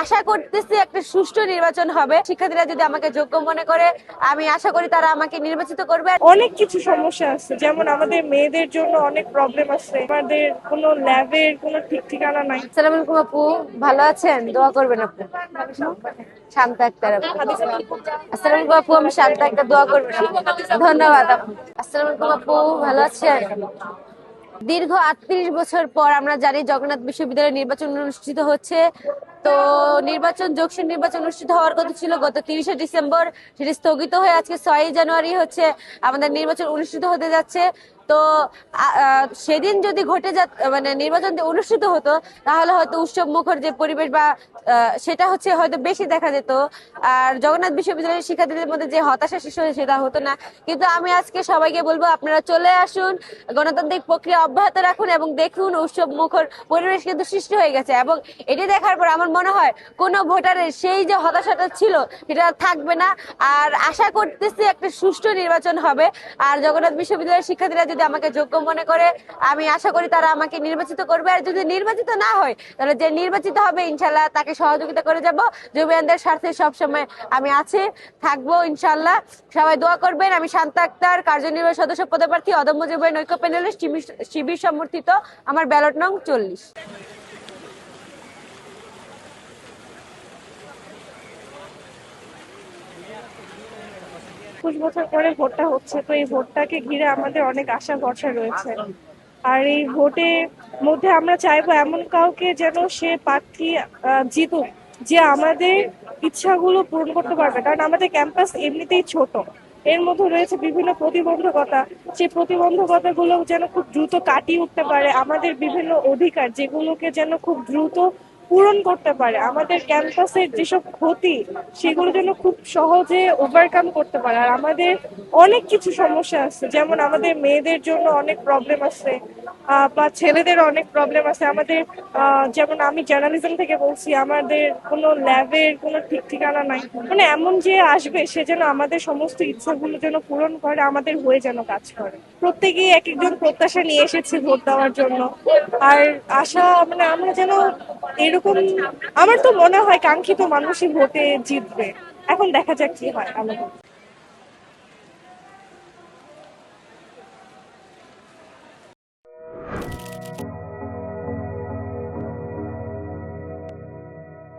আশা করতেছি একটা সুষ্ঠু নির্বাচন হবে। শিক্ষার্থীরা যদি আমাকে যোগ্য মনে করে, আমি আশা করি তারা আমাকে নির্বাচিত করবে। অনেক কিছু সমস্যা আছে, যেমন আমাদের মেয়েদের জন্য অনেক প্রবলেম আছে, আমাদের কোনো ল্যাবের কোনো ঠিক ঠিকানা নাই। আসসালামু আলাইকুম আপু, ভালো আছেন? দোয়া করবেন আপু। শান্ত আক্তার আপু। আসসালামু আলাইকুম আপু, আমি শান্ত আক্তার, দোয়া করবেন আপু। ধন্যবাদ আপু। আসসালামু আলাইকুম আপু, ভালো আছেন? দীর্ঘ 38 বছর পর আমরা জানি জগন্নাথ বিশ্ববিদ্যালয়ে নির্বাচন অনুষ্ঠিত হচ্ছে। তো নির্বাচন যোগসের নির্বাচন অনুষ্ঠিত হওয়ার কথা ছিল গত 30শে ডিসেম্বর, সেটি স্থগিত হয়ে আজকে 6ই জানুয়ারি হচ্ছে আমাদের নির্বাচন অনুষ্ঠিত হতে যাচ্ছে। তো সেদিন যদি মানে নির্বাচন অনুষ্ঠিত হতো, তাহলে হয়তো উৎসব মুখর যে পরিবেশ বা সেটা হচ্ছে হয়তো বেশি দেখা যেত। আর জগন্নাথ বিশ্ববিদ্যালয়ের শিক্ষার্থীদের মধ্যে যে হতাশা সৃষ্টি হয়েছে সেটা হতো না। কিন্তু আমি আজকে সবাইকে বলবো, আপনারা চলে আসুন, গণতান্ত্রিক প্রক্রিয়া অব্যাহত রাখুন এবং দেখুন উৎসব মুখর পরিবেশ কিন্তু সৃষ্টি হয়ে গেছে। এবং এটি দেখার পর আমার মনে হয় কোন ভোটারের সেই যে হতাশাটা ছিল সেটা থাকবে না। আর আশা করতেছি একটা সুষ্ঠু নির্বাচন হবে। আর জগন্নাথ বিশ্ববিদ্যালয়ের শিক্ষার্থীরা যদি আমাকে যোগ্য মনে করে, আমি আশা করি তারা আমাকে নির্বাচিত করবে। আর যদি নির্বাচিত না হয়, তাহলে যে নির্বাচিত হবে ইনশাল্লাহ তাকে সহযোগিতা করে যাব। যুবীয়ানদের স্বার্থে সবসময় আমি আছি, থাকবো ইনশাল্লাহ। সবাই দোয়া করবেন। আমি শান্ত আক্তার, কার্যনির্বাহী সদস্য পদপ্রার্থী, অদম্য যুবীন ঐক্য প্যানেলের শিবির সমর্থিত। আমার ব্যালট নং 40। 21 বছর পরে ভোটটা হচ্ছে, তো এই ভোটটাকে ঘিরে আমাদের অনেক আশা ভরসা রয়েছে। আর এই ভোটে মধ্যে আমরা চাইবো এমন কাউকে যেন সে প্রার্থী জিতুক, যে আমাদের ইচ্ছাগুলো পূরণ করতে পারবে। কারণ আমাদের ক্যাম্পাস এমনিতেই ছোট, এর মধ্যে রয়েছে বিভিন্ন প্রতিবন্ধকতা। সেই প্রতিবন্ধকতাগুলো যেন খুব দ্রুত কাটিয়ে উঠতে পারে, আমাদের বিভিন্ন অধিকার যেগুলোকে যেন খুব দ্রুত পূরণ করতে পারে, আমাদের ক্যাম্পাসের যেসব ক্ষতি সেগুলো যেন খুব সহজে ওভারকাম করতে পারে। আর আমাদের অনেক কিছু সমস্যা আছে, যেমন আমাদের মেয়েদের জন্য অনেক প্রবলেম আছে, বা ছেলেদের অনেক প্রবলেম আছে। আমাদের যেমন আমি জার্নালিজম থেকে বলছি, আমাদের কোনো ল্যাবের কোনো ঠিক ঠিকানা নাই। মানে এমন যে আসবে সে যেন আমাদের সমস্ত ইচ্ছাগুলো যেন পূরণ করে, আমাদের হয়ে যেন কাজ করে। প্রত্যেকেই এক একজন প্রত্যাশা নিয়ে এসেছে ভোট দেওয়ার জন্য। আর আশা মানে আমরা যেন এরকম, আমার তো মনে হয় কাঙ্ক্ষিত মানুষই ভোটে জিতবে। এখন দেখা যাক কি হয় আমাদের।